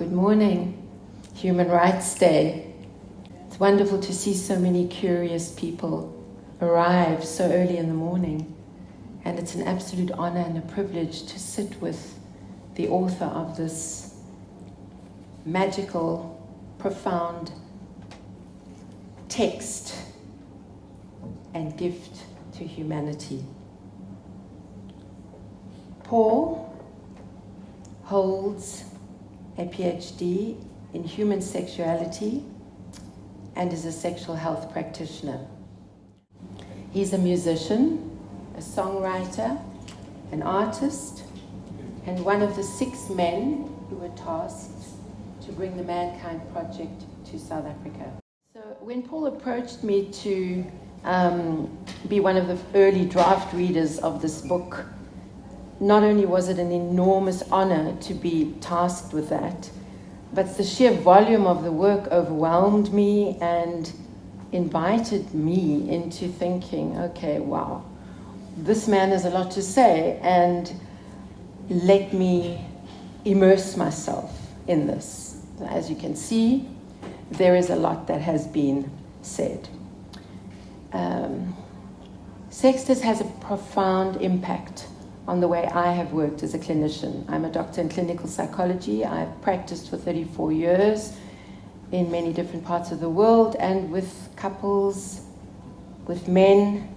Good morning, Human Rights Day. It's wonderful to see so many curious people arrive so early in the morning, and it's an absolute honor and a privilege to sit with the author of this magical, profound text and gift to humanity. Paul holds a PhD in human sexuality and is a sexual health practitioner. He's a musician, a songwriter, an artist, and one of the 6 men who were tasked to bring the Mankind Project to South Africa. So when Paul approached me to be one of the early draft readers of this book, not only was it an enormous honor to be tasked with that, but the sheer volume of the work overwhelmed me and invited me into thinking, okay, wow, this man has a lot to say, and let me immerse myself in this. As you can see, there is a lot that has been said. Sextus has a profound impact on the way I have worked as a clinician. I'm a doctor in clinical psychology. I've practiced for 34 years in many different parts of the world and with couples, with men,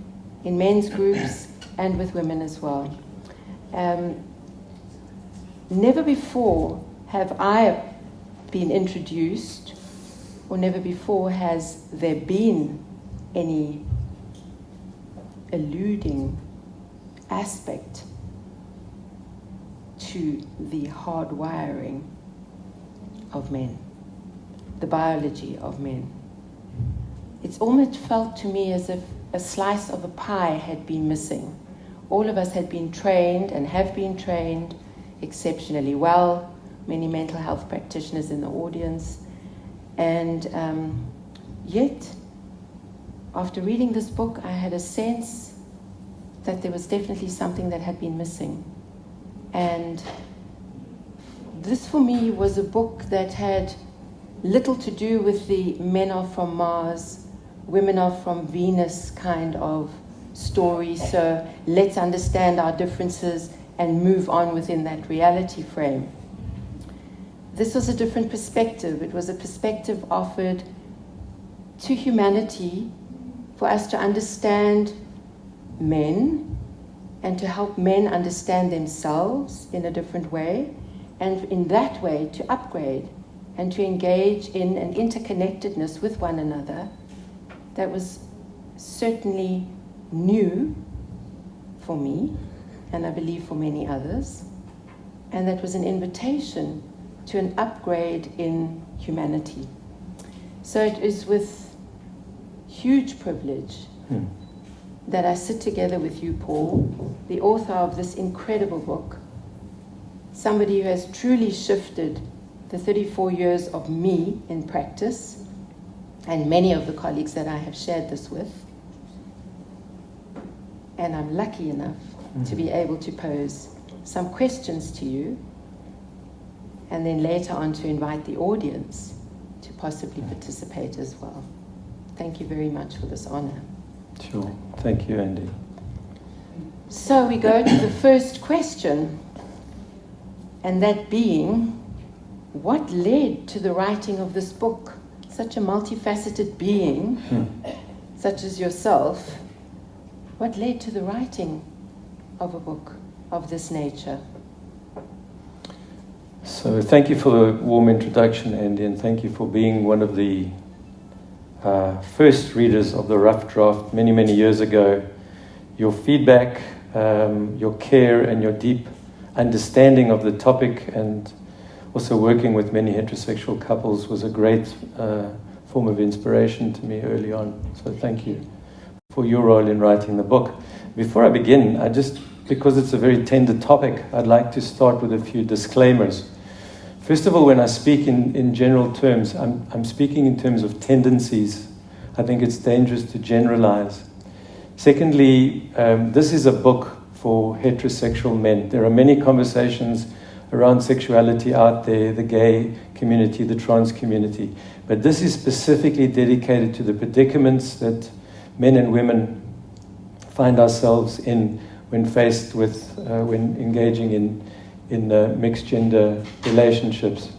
in men's groups, and with women as well. Never before have I been introduced, or never before has there been any alluding aspect to the hardwiring of men, the biology of men. It's almost felt to me as if a slice of a pie had been missing. All of us had been trained and have been trained exceptionally well, many mental health practitioners in the audience, and yet, after reading this book, I had a sense that there was definitely something that had been missing. And this for me was a book that had little to do with the men are from Mars, women are from Venus kind of story, so let's understand our differences and move on within that reality frame. This was a different perspective. It was a perspective offered to humanity for us to understand men and to help men understand themselves in a different way, and in that way to upgrade and to engage in an interconnectedness with one another that was certainly new for me, and I believe for many others, and that was an invitation to an upgrade in humanity. So it is with huge privilege that I sit together with you, Paul, the author of this incredible book, somebody who has truly shifted the 34 years of me in practice and many of the colleagues that I have shared this with. And I'm lucky enough to be able to pose some questions to you, and then later on to invite the audience to possibly participate as well. Thank you very much for this honor. Sure. Thank you, Andy. So we go to the first question, and that being, what led to the writing of this book? Such a multifaceted being, such as yourself, what led to the writing of a book of this nature? So thank you for the warm introduction, Andy, and thank you for being one of the first readers of the rough draft many, many years ago. Your feedback, your care, and your deep understanding of the topic, and also working with many heterosexual couples, was a great form of inspiration to me early on. So thank you for your role in writing the book. Before I begin, because it's a very tender topic, I'd like to start with a few disclaimers. First of all, when I speak in general terms, I'm speaking in terms of tendencies. I think it's dangerous to generalize. Secondly, this is a book for heterosexual men. There are many conversations around sexuality out there, the gay community, the trans community. But this is specifically dedicated to the predicaments that men and women find ourselves in when faced with, when engaging in mixed gender relationships.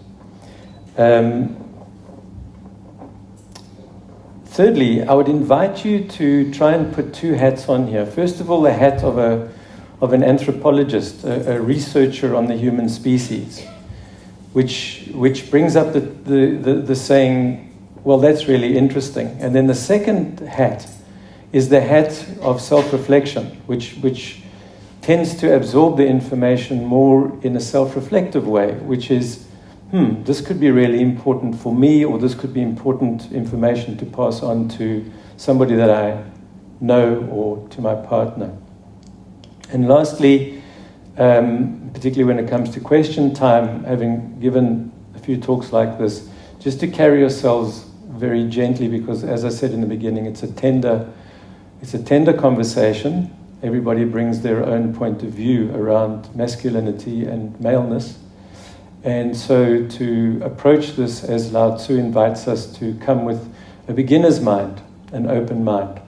Thirdly, I would invite you to try and put two hats on here. First of all, the hat of an anthropologist, a researcher on the human species, which brings up the saying, well, that's really interesting. And then the second hat is the hat of self-reflection, which tends to absorb the information more in a self-reflective way, which is, this could be really important for me, or this could be important information to pass on to somebody that I know or to my partner. And lastly, particularly when it comes to question time, having given a few talks like this, just to carry yourselves very gently, because as I said in the beginning, it's a tender conversation. Everybody brings their own point of view around masculinity and maleness. And so to approach this as Lao Tzu invites us to come with a beginner's mind, an open mind.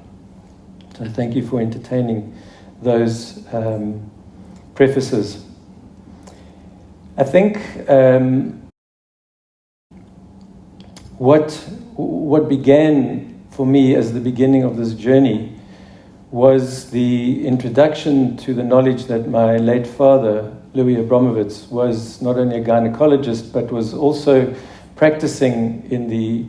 So thank you for entertaining those prefaces. I think what began for me as the beginning of this journey was the introduction to the knowledge that my late father, Louis Abramowitz, was not only a gynecologist but was also practicing in the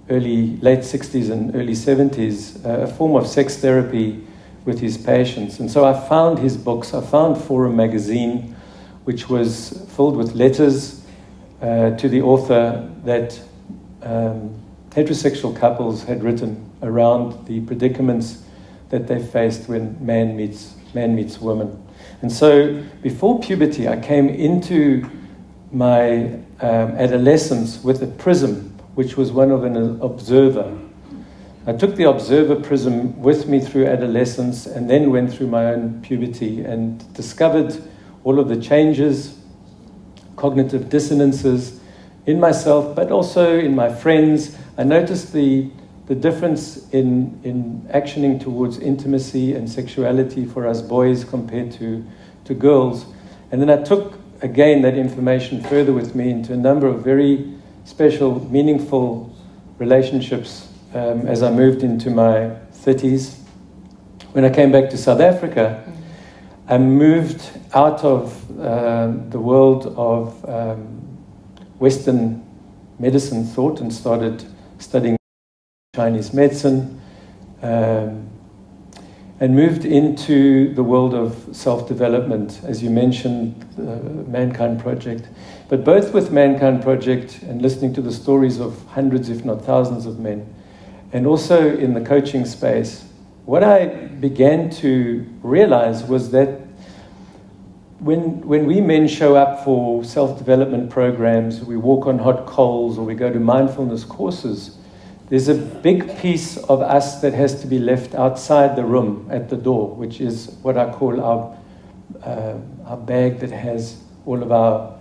late 60s and early 70s a form of sex therapy with his patients. And so I found his books. I found Forum magazine, which was filled with letters to the author that heterosexual couples had written around the predicaments that they faced when man meets woman. And so before puberty, I came into my adolescence with a prism, which was one of an observer. I took the observer prism with me through adolescence and then went through my own puberty and discovered all of the changes, cognitive dissonances in myself, but also in my friends. I noticed the difference in actioning towards intimacy and sexuality for us boys compared to girls. And then I took, again, that information further with me into a number of very special, meaningful relationships as I moved into my 30s. When I came back to South Africa, I moved out of the world of Western medicine thought and started studying Chinese medicine, and moved into the world of self-development, as you mentioned, the Mankind Project. But both with Mankind Project and listening to the stories of hundreds, if not thousands of men, and also in the coaching space, what I began to realize was that when we men show up for self-development programs, we walk on hot coals or we go to mindfulness courses, there's a big piece of us that has to be left outside the room at the door, which is what I call our bag that has all of our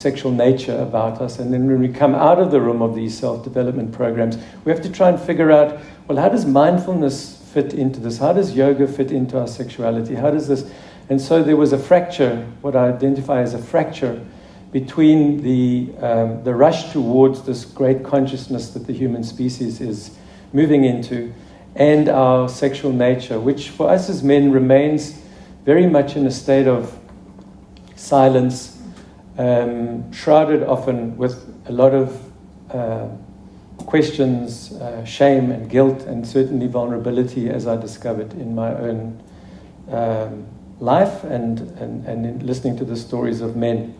sexual nature about us. And then when we come out of the room of these self-development programs, we have to try and figure out, well, how does mindfulness fit into this? How does yoga fit into our sexuality? How does this? And so there was a fracture, what I identify as a fracture, between the rush towards this great consciousness that the human species is moving into and our sexual nature, which for us as men remains very much in a state of silence, shrouded often with a lot of questions, shame and guilt, and certainly vulnerability, as I discovered in my own life and in listening to the stories of men.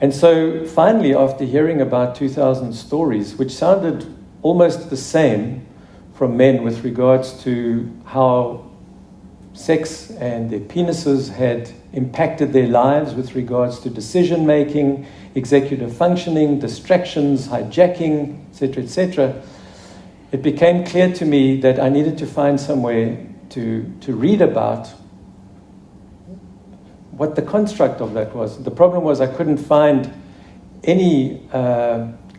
And so finally, after hearing about 2,000 stories, which sounded almost the same from men with regards to how sex and their penises had impacted their lives with regards to decision-making, executive functioning, distractions, hijacking, etc., it became clear to me that I needed to find some way to read about what the construct of that was. The problem was I couldn't find any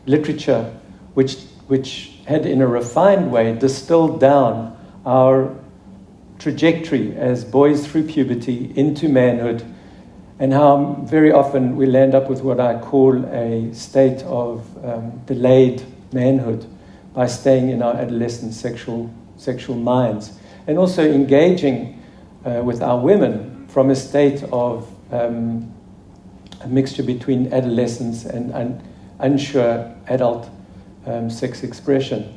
literature which had in a refined way distilled down our trajectory as boys through puberty into manhood, and how very often we land up with what I call a state of delayed manhood by staying in our adolescent sexual minds, and also engaging with our women from a state of a mixture between adolescence and unsure adult sex expression.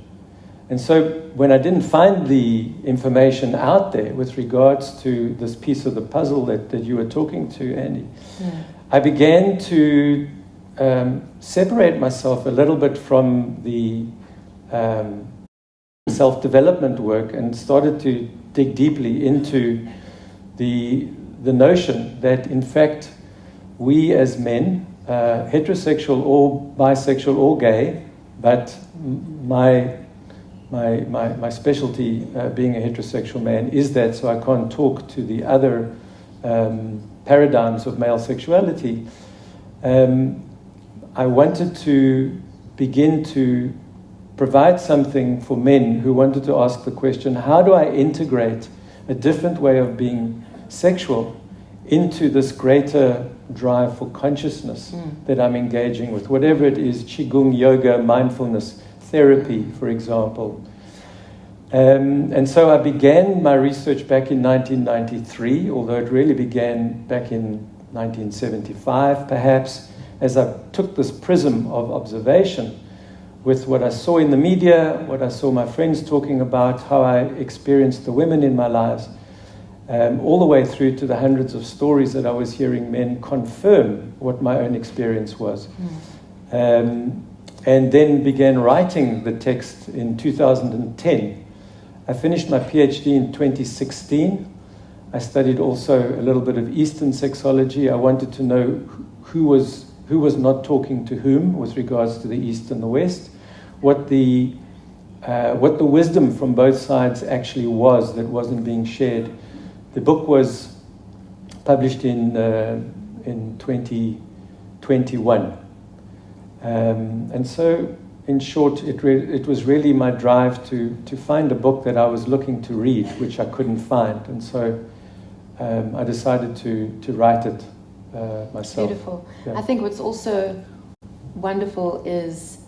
And so when I didn't find the information out there with regards to this piece of the puzzle that you were talking to, Andy, I began to separate myself a little bit from the self-development work and started to dig deeply into the notion that, in fact, we as men, heterosexual or bisexual or gay, but my specialty, being a heterosexual man, is that, so I can't talk to the other paradigms of male sexuality. I wanted to begin to provide something for men who wanted to ask the question, how do I integrate a different way of being sexual into this greater drive for consciousness that I'm engaging with, whatever it is, qigong, yoga, mindfulness, therapy, for example. And so I began my research back in 1993, although it really began back in 1975, perhaps, as I took this prism of observation with what I saw in the media, what I saw my friends talking about, how I experienced the women in my lives, all the way through to the hundreds of stories that I was hearing men confirm what my own experience was. And then began writing the text in 2010. I finished my PhD in 2016. I studied also a little bit of Eastern sexology. I wanted to know who was not talking to whom with regards to the East and the West, what the wisdom from both sides actually was that wasn't being shared. The book was published in 2021. And so, in short, it was really my drive to find a book that I was looking to read, which I couldn't find. And so I decided to write it myself. Beautiful. Yeah. I think what's also wonderful is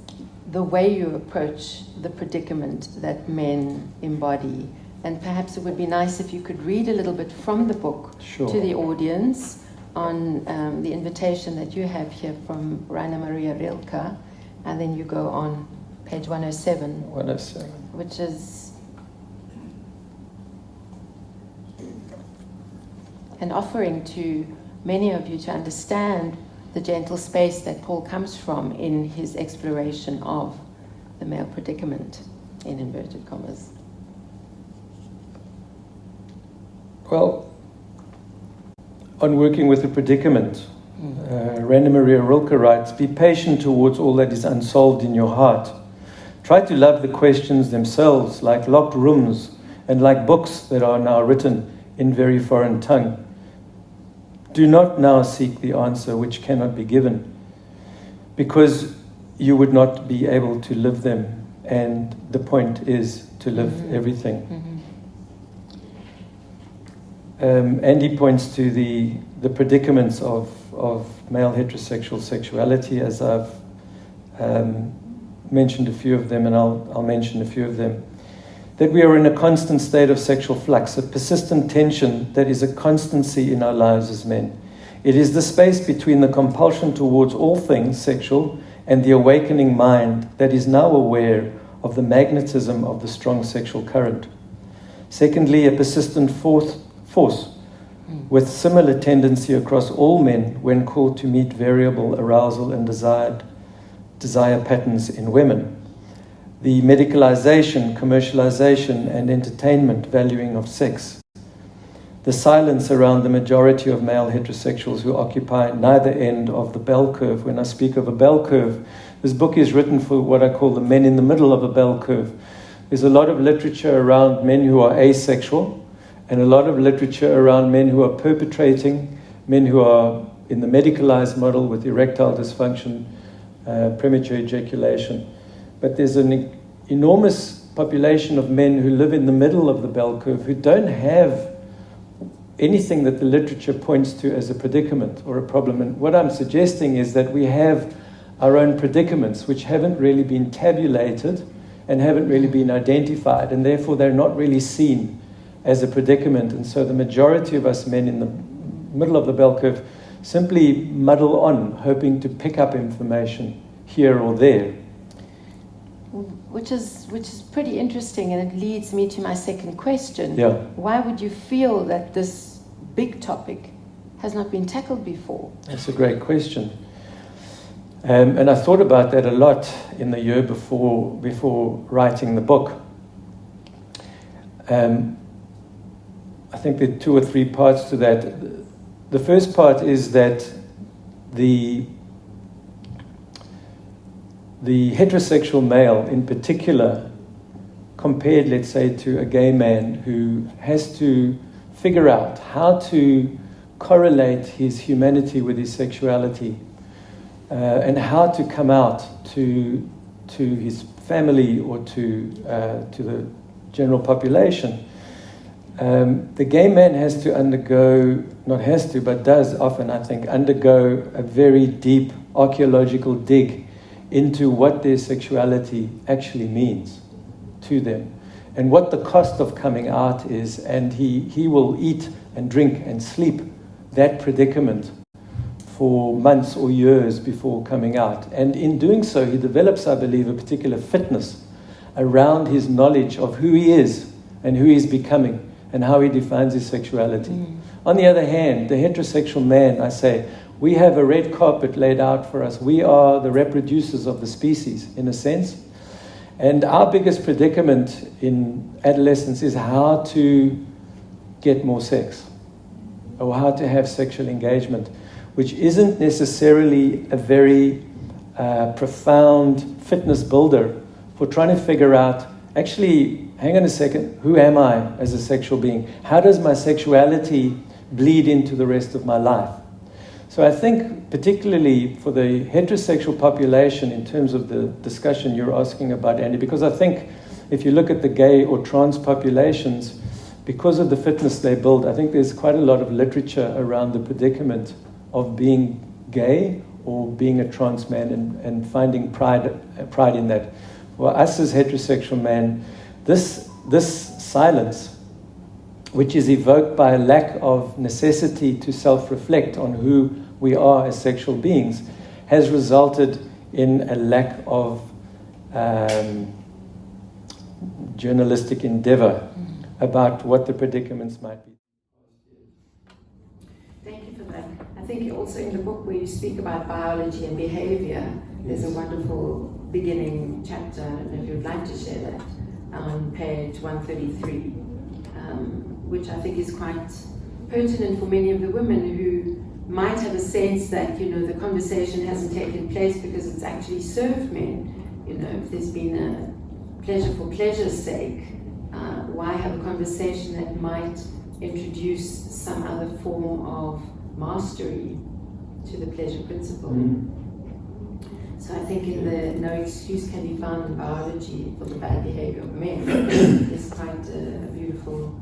the way you approach the predicament that men embody. And perhaps it would be nice if you could read a little bit from the book to the audience on the invitation that you have here from Rainer Maria Rilke, and then you go on page 107. 107. Which is an offering to many of you to understand the gentle space that Paul comes from in his exploration of the male predicament, in inverted commas. Well, on working with the predicament, Rainer Maria Rilke writes, "Be patient towards all that is unsolved in your heart. Try to love the questions themselves like locked rooms and like books that are now written in very foreign tongue. Do not now seek the answer which cannot be given, because you would not be able to live them, and the point is to live everything." And he points to the predicaments of male heterosexual sexuality, as I've mentioned a few of them, and I'll mention a few of them. That we are in a constant state of sexual flux, a persistent tension that is a constancy in our lives as men. It is the space between the compulsion towards all things sexual and the awakening mind that is now aware of the magnetism of the strong sexual current. Secondly, a persistent force with similar tendency across all men when called to meet variable arousal and desire patterns in women. The medicalization, commercialization, and entertainment valuing of sex. The silence around the majority of male heterosexuals who occupy neither end of the bell curve. When I speak of a bell curve, this book is written for what I call the men in the middle of a bell curve. There's a lot of literature around men who are asexual, and a lot of literature around men who are perpetrating men who are in the medicalized model with erectile dysfunction, premature ejaculation. But there's an enormous population of men who live in the middle of the bell curve who don't have anything that the literature points to as a predicament or a problem. And what I'm suggesting is that we have our own predicaments which haven't really been tabulated and haven't really been identified, and therefore they're not really seen as a predicament. And so the majority of us men in the middle of the bell curve simply muddle on, hoping to pick up information here or there. Which is pretty interesting, and it leads me to my second question. Yeah. Why would you feel that this big topic has not been tackled before? That's a great question. And I thought about that a lot in the year before writing the book. I think there are 2 or 3 parts to that. The first part is that the heterosexual male in particular, compared, let's say, to a gay man who has to figure out how to correlate his humanity with his sexuality, and how to come out to his family or to the general population. The gay man has to undergo, not has to, but does often, I think, undergo a very deep archaeological dig into what their sexuality actually means to them and what the cost of coming out is, and he will eat and drink and sleep that predicament for months or years before coming out. And in doing so, he develops, I believe, a particular fitness around his knowledge of who he is and who he's becoming and how he defines his sexuality. On the other hand, the heterosexual man, I say, we have a red carpet laid out for us. We are the reproducers of the species, in a sense. And our biggest predicament in adolescence is how to get more sex, or how to have sexual engagement, which isn't necessarily a very profound fitness builder for trying to figure out, actually, hang on a second, who am I as a sexual being? How does my sexuality bleed into the rest of my life? So I think particularly for the heterosexual population, in terms of the discussion you're asking about, Andy, because I think if you look at the gay or trans populations, because of the fitness they build, I think there's quite a lot of literature around the predicament of being gay or being a trans man and finding pride in that. For us as heterosexual men, this silence, which is evoked by a lack of necessity to self-reflect on who we are as sexual beings, has resulted in a lack of journalistic endeavor about what the predicaments might be. Thank you for that. I think also in the book where you speak about biology and behavior, there's a wonderful beginning chapter, I don't know if you'd like to share that, on page 133, which I think is quite pertinent for many of the women who might have a sense that, the conversation hasn't taken place because it's actually served men. If there's been a pleasure for pleasure's sake, why have a conversation that might introduce some other form of mastery to the pleasure principle? So I think in the no excuse can be found in biology for the bad behavior of men is quite a beautiful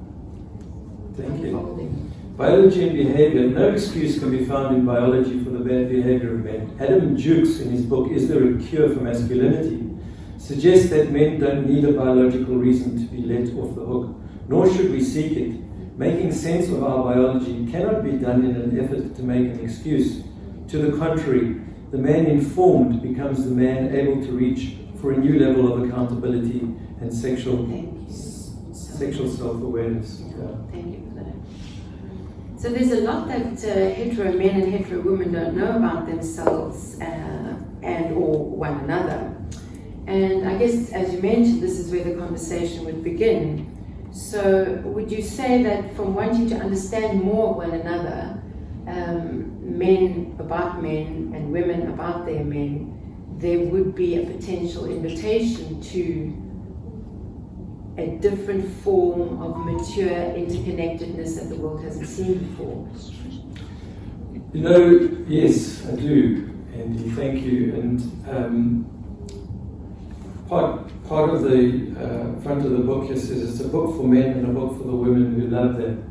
unfolding. Biology and behavior, no excuse can be found in biology for the bad behavior of men. Adam Jukes, in his book, Is There a Cure for Masculinity?, suggests that men don't need a biological reason to be let off the hook, nor should we seek it. Making sense of our biology cannot be done in an effort to make an excuse. To the contrary, the man informed becomes the man able to reach for a new level of accountability and sexual self-awareness. Thank you for that. So there's a lot that hetero men and hetero women don't know about themselves and or one another. And I guess, as you mentioned, this is where the conversation would begin. So would you say that from wanting to understand more of one another, men about men and women about their men, there would be a potential invitation to a different form of mature interconnectedness that the world hasn't seen before? You know, yes, I do, Andy, thank you. And part of the front of the book here says it's a book for men and a book for the women who love them.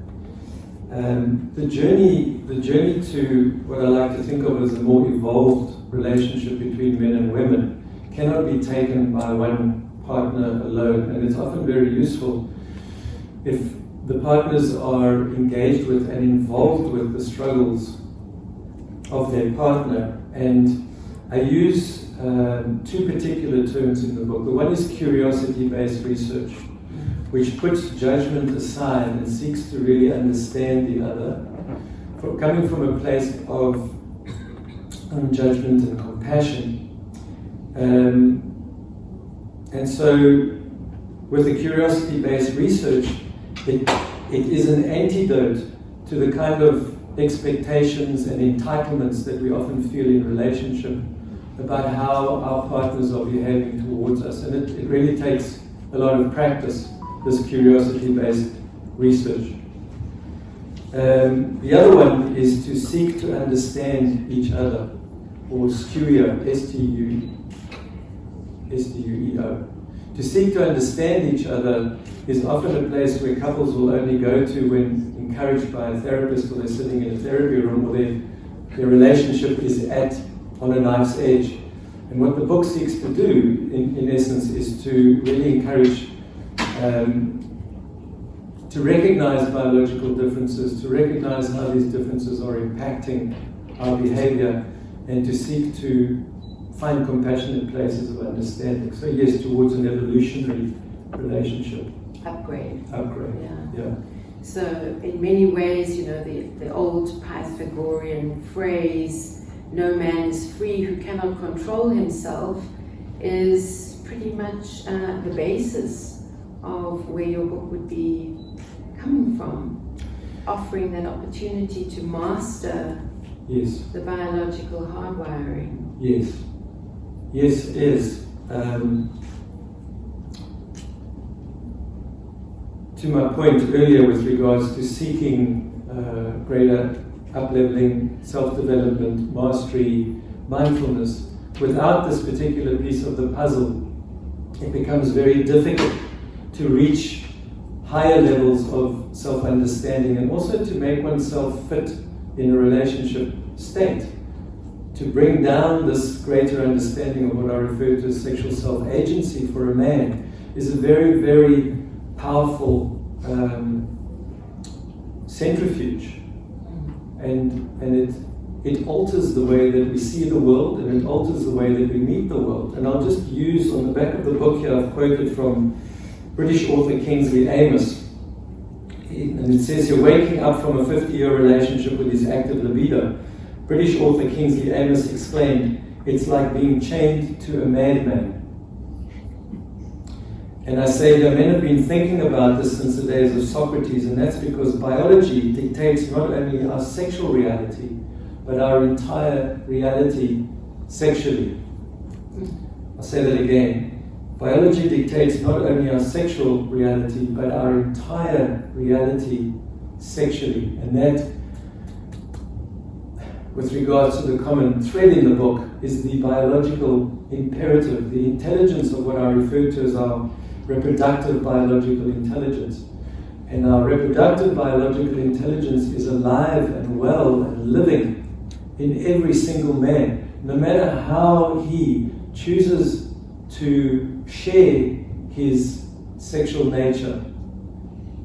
The journey to what I like to think of as a more evolved relationship between men and women cannot be taken by one partner alone, and it's often very useful if the partners are engaged with and involved with the struggles of their partner. And I use two particular terms in the book. The one is curiosity-based research, which puts judgment aside and seeks to really understand the other, coming from a place of judgment and compassion. And so with the curiosity-based research, it is an antidote to the kind of expectations and entitlements that we often feel in relationship about how our partners are behaving towards us. And it really takes a lot of practice, this curiosity-based research. The other one is to seek to understand each other, or stueo, S-T-U-E-O. To seek to understand each other is often a place where couples will only go to when encouraged by a therapist, or they're sitting in a therapy room, or their relationship is on a knife's edge. And what the book seeks to do, in essence, is to really encourage to recognize biological differences, to recognize how these differences are impacting our behavior, and to seek to find compassionate places of understanding. So yes, towards an evolutionary relationship. Upgrade. Yeah. So in many ways, you know, the old Pythagorean phrase, no man is free who cannot control himself, is pretty much the basis of where your book would be coming from, offering that opportunity to master the biological hardwiring. Yes, it is. To my point earlier with regards to seeking greater up-leveling, self-development, mastery, mindfulness, without this particular piece of the puzzle, it becomes very difficult to reach higher levels of self-understanding, and also to make oneself fit in a relationship state. To bring down this greater understanding of what I refer to as sexual self-agency for a man is a very, very powerful centrifuge, and it alters the way that we see the world, and it alters the way that we meet the world. And I'll just use, on the back of the book here, I've quoted from British author Kingsley Amis, and it says here, waking up from a 50-year relationship with his active libido, British author Kingsley Amis exclaimed, "It's like being chained to a madman." And I say that men have been thinking about this since the days of Socrates, and that's because biology dictates not only our sexual reality, but our entire reality sexually. I'll say that again. Biology dictates not only our sexual reality, but our entire reality sexually. And that, with regards to the common thread in the book, is the biological imperative, the intelligence of what I refer to as our reproductive biological intelligence. And our reproductive biological intelligence is alive and well and living in every single man, no matter how he chooses to share his sexual nature.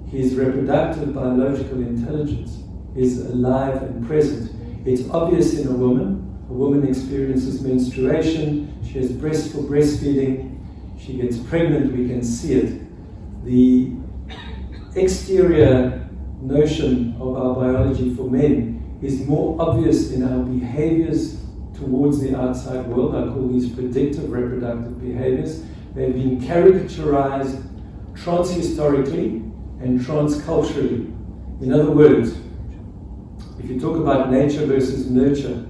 His reproductive biological intelligence is alive and present. It's obvious in a woman. A woman experiences menstruation, she has breast for breastfeeding, she gets pregnant, we can see it. The exterior notion of our biology for men is more obvious in our behaviors towards the outside world. I call these predictive reproductive behaviors. They've been caricaturized trans-historically and trans-culturally. In other words, if you talk about nature versus nurture,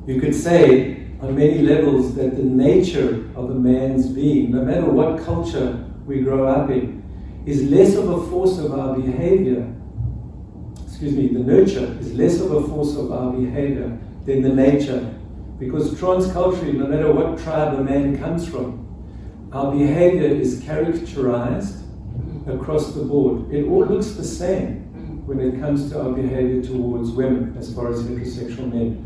you could say on many levels that the nature of a man's being, no matter what culture we grow up in, is less of a force of our behavior, the nurture is less of a force of our behavior than the nature. Because transculturally, no matter what tribe a man comes from, our behavior is characterized across the board. It all looks the same when it comes to our behavior towards women as far as heterosexual men.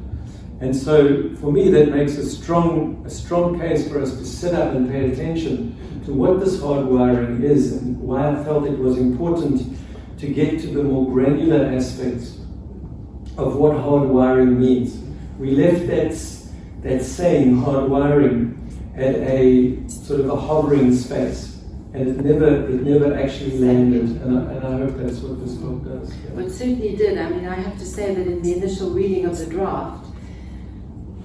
And so for me that makes a strong case for us to sit up and pay attention to what this hardwiring is and why I felt it was important to get to the more granular aspects of what hardwiring means. We left that saying hardwiring at a sort of a hovering space. And it never actually landed, and I hope that's what this book does. Yeah. Well, it certainly did. I mean, I have to say that in the initial reading of the draft,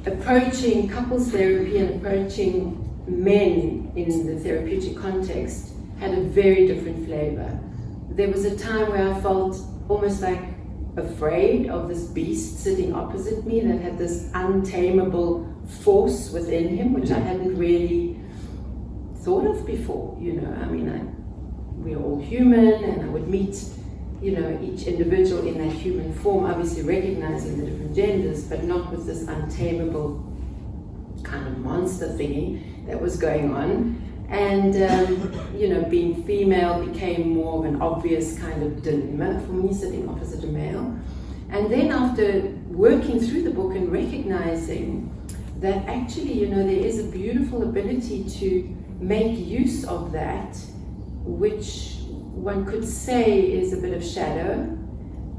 approaching couples therapy and approaching men in the therapeutic context had a very different flavor. There was a time where I felt almost like afraid of this beast sitting opposite me that had this untamable force within him, which I hadn't really thought of before. I mean, we're all human, and I would meet, each individual in that human form, obviously recognizing the different genders, but not with this untamable kind of monster thingy that was going on. And, being female became more of an obvious kind of dilemma for me, sitting opposite a male. And then after working through the book and recognizing that actually, there is a beautiful ability to make use of that, which one could say is a bit of shadow,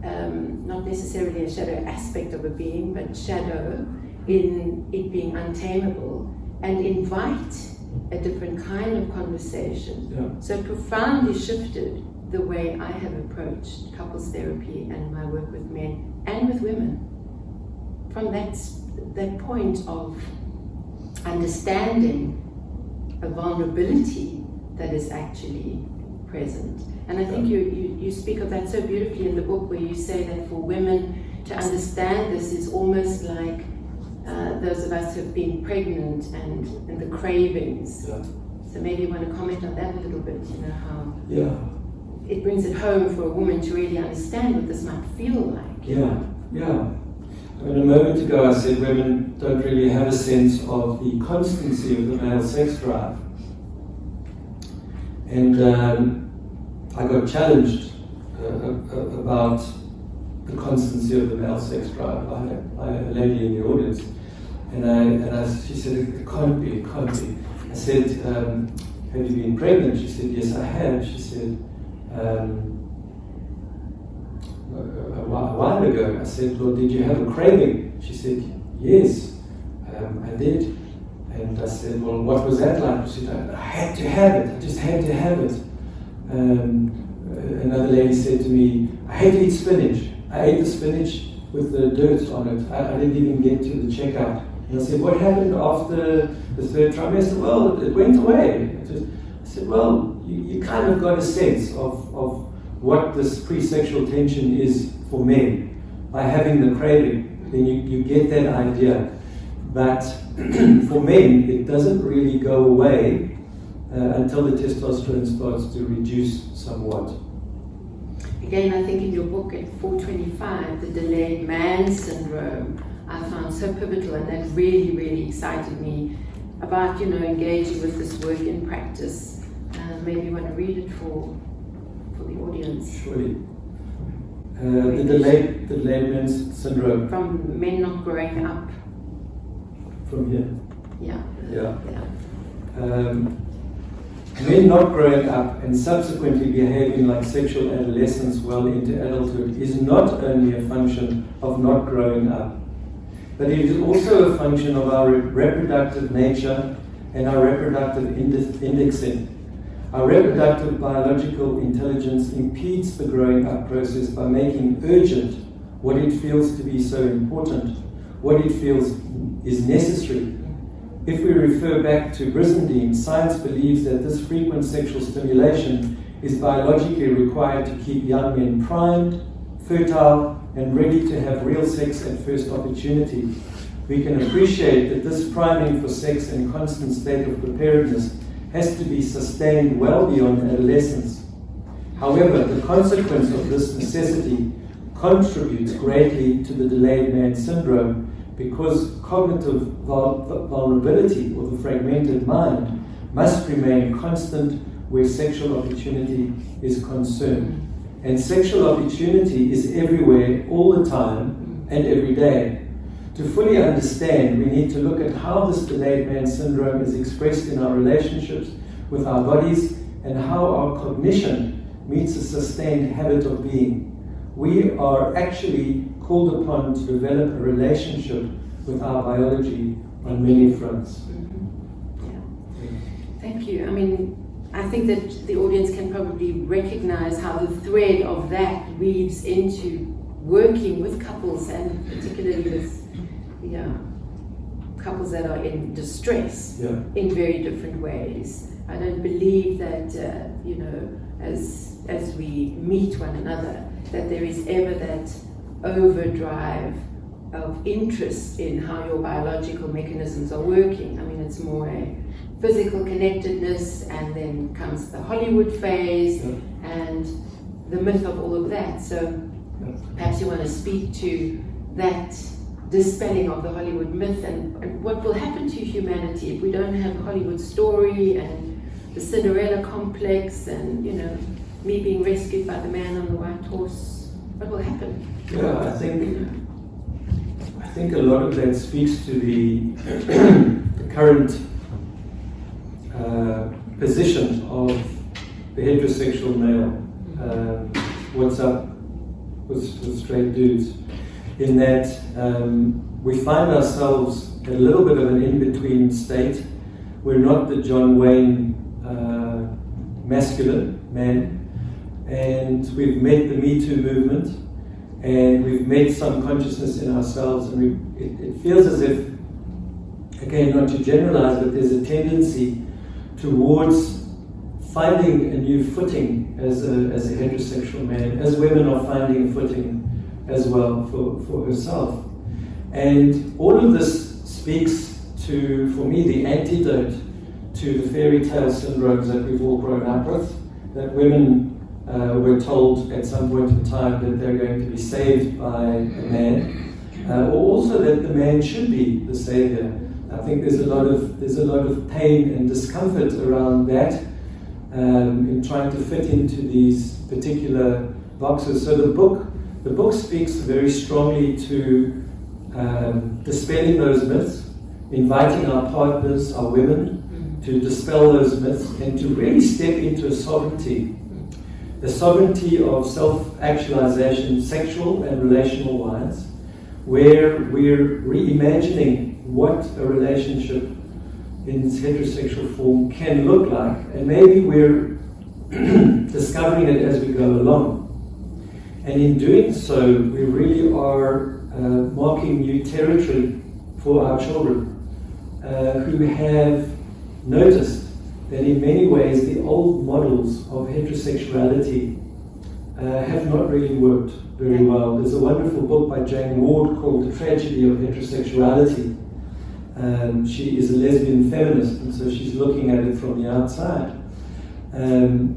not necessarily a shadow aspect of a being, but shadow in it being untamable, and invite a different kind of conversation. Yeah. So it profoundly shifted the way I have approached couples therapy and my work with men and with women. From that point of understanding a vulnerability that is actually present. And I think you speak of that so beautifully in the book, where you say that for women to understand this is almost like those of us who have been pregnant and the cravings. Yeah. So maybe you want to comment on that a little bit, how Yeah. it brings it home for a woman to really understand what this might feel like. Yeah. I mean, a moment ago I said women don't really have a sense of the constancy of the male sex drive. And I got challenged about the constancy of the male sex drive by a lady in the audience. And she said, it can't be. I said, have you been pregnant? She said, yes, I have. She said, a while ago. I said, well, did you have a craving? She said, yes, I did. And I said, well, what was that like? She said, I had to have it. I just had to have it. Another lady said to me, I hate to eat spinach. I ate the spinach with the dirt on it. I didn't even get to the checkout. And I said, what happened after the third trimester? Well, it went away. I said, well, you kind of got a sense of what this pre-sexual tension is for men by having the craving. Then you get that idea. But for men, it doesn't really go away until the testosterone starts to reduce somewhat. Again, I think in your book at 425, the delayed man syndrome, I found so pivotal, and that really, really excited me about, engaging with this work in practice. Maybe you want to read it for the audience. Surely. The delayed man syndrome. From men not growing up. From here. Yeah. Men not growing up and subsequently behaving like sexual adolescents well into adulthood is not only a function of not growing up, but it is also a function of our reproductive nature and our reproductive indexing. Our reproductive biological intelligence impedes the growing up process by making urgent what it feels to be so important, what it feels is necessary. If we refer back to Brissendine, science believes that this frequent sexual stimulation is biologically required to keep young men primed, fertile, and ready to have real sex at first opportunity. We can appreciate that this priming for sex and constant state of preparedness has to be sustained well beyond adolescence. However, the consequence of this necessity contributes greatly to the delayed man syndrome, because cognitive vulnerability, or the fragmented mind, must remain constant where sexual opportunity is concerned. And sexual opportunity is everywhere, all the time, and every day. To fully understand, we need to look at how this delayed man syndrome is expressed in our relationships with our bodies, and how our cognition meets a sustained habit of being. We are actually called upon to develop a relationship with our biology on many fronts. Thank you. I mean, I think that the audience can probably recognize how the thread of that weaves into working with couples, and particularly with couples that are in distress in very different ways. I don't believe that, as we meet one another, that there is ever that overdrive of interest in how your biological mechanisms are working. I mean, it's more a physical connectedness, and then comes the Hollywood phase and the myth of all of that. So perhaps you want to speak to that dispelling of the Hollywood myth, and what will happen to humanity if we don't have a Hollywood story and the Cinderella complex and, me being rescued by the man on the white horse. What will happen? Yeah, I think a lot of that speaks to the current position of the heterosexual male. What's up with straight dudes? In that we find ourselves in a little bit of an in-between state. We're not the John Wayne masculine man, and we've met the Me Too movement, and we've met some consciousness in ourselves, and it feels as if, again, not to generalize, but there's a tendency towards finding a new footing as a heterosexual man, as women are finding a footing as well for herself. And all of this speaks to, for me, the antidote to the fairy tale syndromes that we've all grown up with, that women were told at some point in time that they're going to be saved by a man, or also that the man should be the savior. I think there's a lot of pain and discomfort around that in trying to fit into these particular boxes. So the book speaks very strongly to dispelling those myths, inviting our partners, our women, to dispel those myths and to really step into a sovereignty. The sovereignty of self-actualization, sexual and relational-wise, where we're reimagining what a relationship in its heterosexual form can look like, and maybe we're discovering it as we go along. And in doing so, we really are marking new territory for our children, who have noticed that in many ways the old models of heterosexuality have not really worked very well. There's a wonderful book by Jane Ward called The Tragedy of Heterosexuality. She is a lesbian feminist, and so she's looking at it from the outside,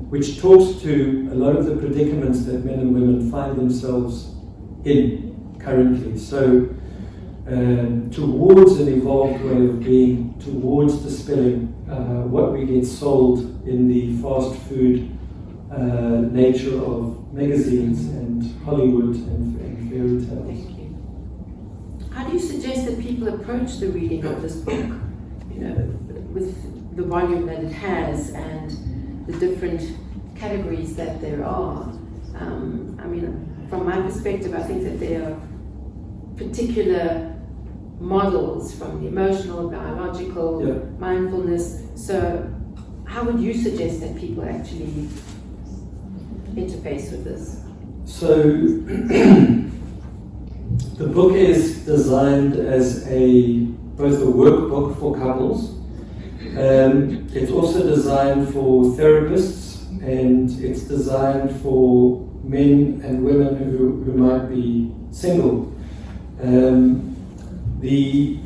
which talks to a lot of the predicaments that men and women find themselves in currently. So towards an evolved way of being, towards dispelling what we get sold in the fast food nature of magazines and Hollywood and fairy tales. Thank you. How do you suggest that people approach the reading of this book, with the volume that it has and the different categories that there are? I mean, from my perspective, I think that there are particular models from the emotional, biological, mindfulness. So how would you suggest that people actually interface with this? So the book is designed as both a workbook for couples. It's also designed for therapists, and it's designed for men and women who might be single. The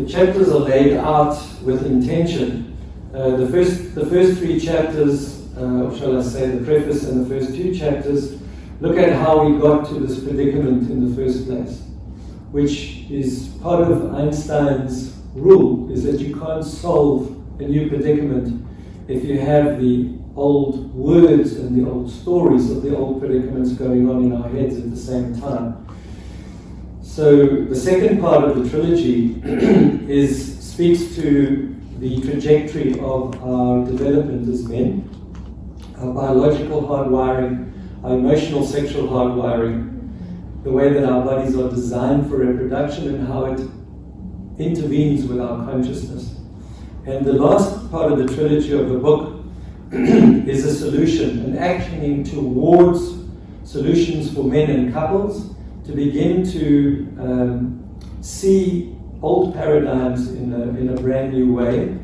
chapters are laid out with intention. The first three chapters, or shall I say the preface and the first two chapters, look at how we got to this predicament in the first place, which is part of Einstein's rule, is that you can't solve a new predicament if you have the old words and the old stories of the old predicaments going on in our heads at the same time. So the second part of the trilogy speaks to the trajectory of our development as men, our biological hardwiring, our emotional sexual hardwiring, the way that our bodies are designed for reproduction and how it intervenes with our consciousness. And the last part of the trilogy of the book is a solution, an actioning towards solutions for men and couples to begin to see old paradigms in a brand new way.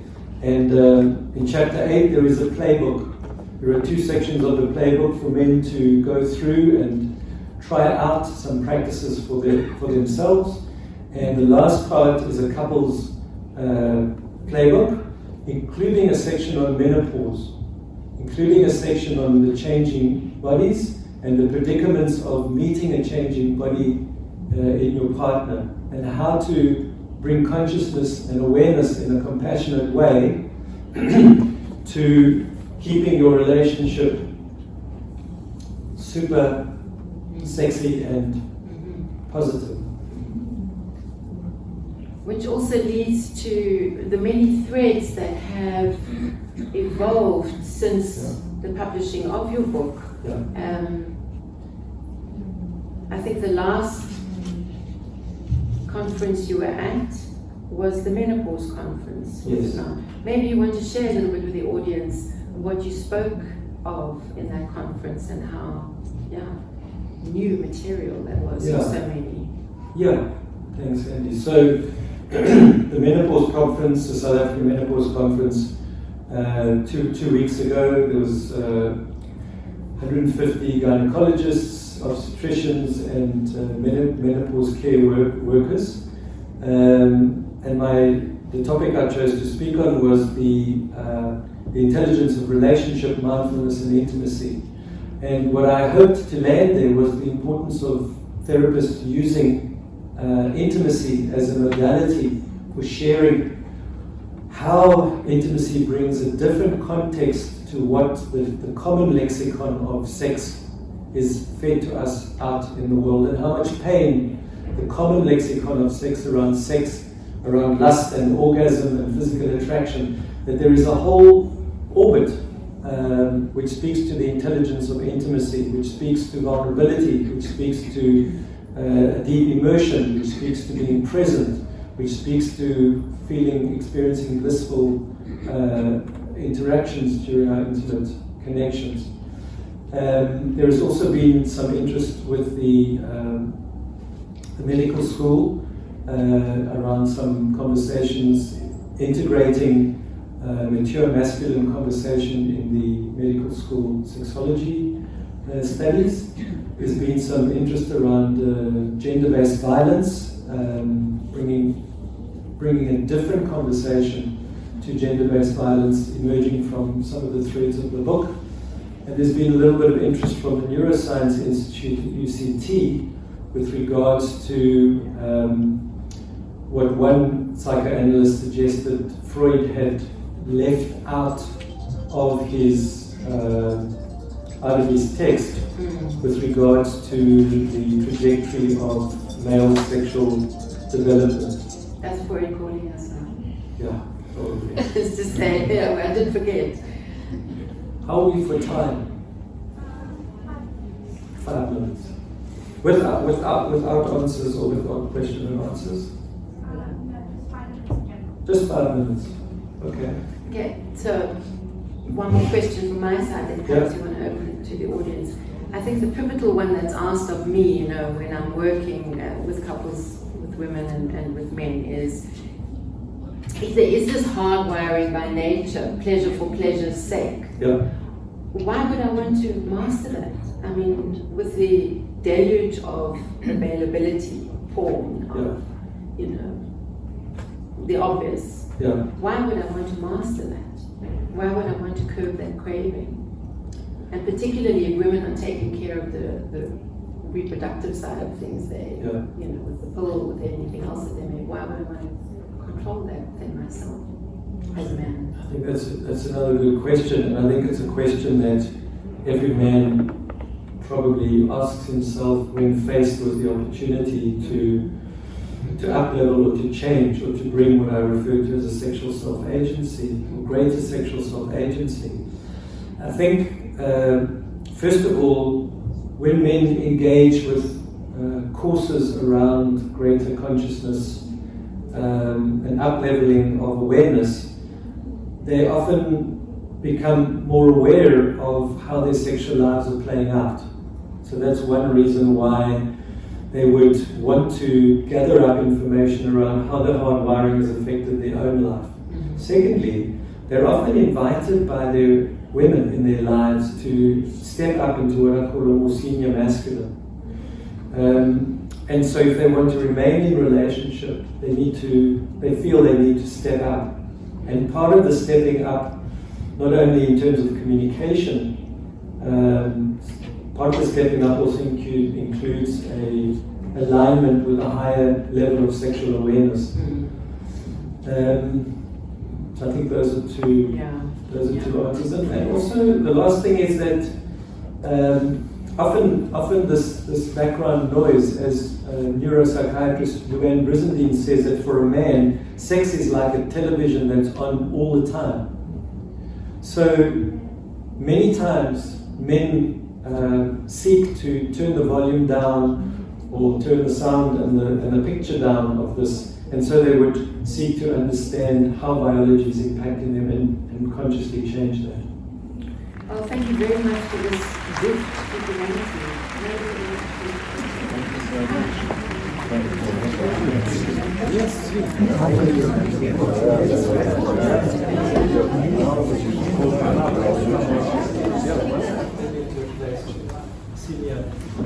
And in chapter 8 there is a playbook. There are 2 sections of the playbook for men to go through and try out some practices for themselves. And the last part is a couple's playbook, including a section on menopause, including a section on the changing bodies and the predicaments of meeting a changing body in your partner, and how to bring consciousness and awareness in a compassionate way to keeping your relationship super sexy and positive. Which also leads to the many threads that have evolved since the publishing of your book. I think the last conference you were at was the menopause conference. Yes. Maybe you want to share a little bit with the audience what you spoke of in that conference and how new material that was for so many. Yeah, thanks Andy. So the menopause conference, the South African menopause conference, 2 weeks ago, there was 150 gynecologists, obstetricians and menopause care workers. And the topic I chose to speak on was the intelligence of relationship, mindfulness and intimacy. And what I hoped to land there was the importance of therapists using intimacy as a modality for sharing how intimacy brings a different context to what the common lexicon of sex is fed to us out in the world, and how much pain the common lexicon of sex, around lust and orgasm and physical attraction, that there is a whole orbit which speaks to the intelligence of intimacy, which speaks to vulnerability, which speaks to a deep immersion, which speaks to being present, which speaks to experiencing blissful interactions during our intimate connections. There has also been some interest with the medical school around some conversations integrating mature masculine conversation in the medical school sexology studies. There's been some interest around gender-based violence, bringing a different conversation to gender-based violence emerging from some of the threads of the book. And there's been a little bit of interest from the Neuroscience Institute at UCT with regards to what one psychoanalyst suggested Freud had left out of his text with regards to the trajectory of male sexual development. That's Freud calling us now. Yeah, probably. It's to say, I didn't forget. How are we for time? 5 minutes. Without answers or without question and answers? Just 5 minutes. Okay. Okay, so one more question from my side, and perhaps you want to open it to the audience. I think the pivotal one that's asked of me, when I'm working with couples, with women and with men, is if there is this hardwiring by nature, pleasure for pleasure's sake, why would I want to master that? I mean, with the deluge of availability, porn, of, the obvious, Yeah. why would I want to master that? Why would I want to curb that craving? And particularly if women are taking care of the reproductive side of things, they, with the pill, with anything else that they may, why would I control that within myself as a man? I think that's another good question, and I think it's a question that every man probably asks himself when faced with the opportunity to up-level or to change or to bring what I refer to as a sexual self-agency or greater sexual self-agency. I think, first of all, when men engage with courses around greater consciousness and up-leveling of awareness, they often become more aware of how their sexual lives are playing out. So that's one reason why they would want to gather up information around how the hardwiring has affected their own life. Mm-hmm. Secondly, they're often invited by their women in their lives to step up into what I call a more senior masculine. And so if they want to remain in relationship, they feel they need to step up. And part of the stepping up, not only in terms of communication, part of the stepping up also includes a alignment with a higher level of sexual awareness. So I think those are two answers. And also the last thing is that often this background noise, as neuropsychiatrist Luann Brizendine says, that for a man, sex is like a television that's on all the time. So many times men seek to turn the volume down or turn the sound and the picture down of this, and so they would seek to understand how biology is impacting them and consciously change that. Well, thank you very much for this gift to humanity. Yes.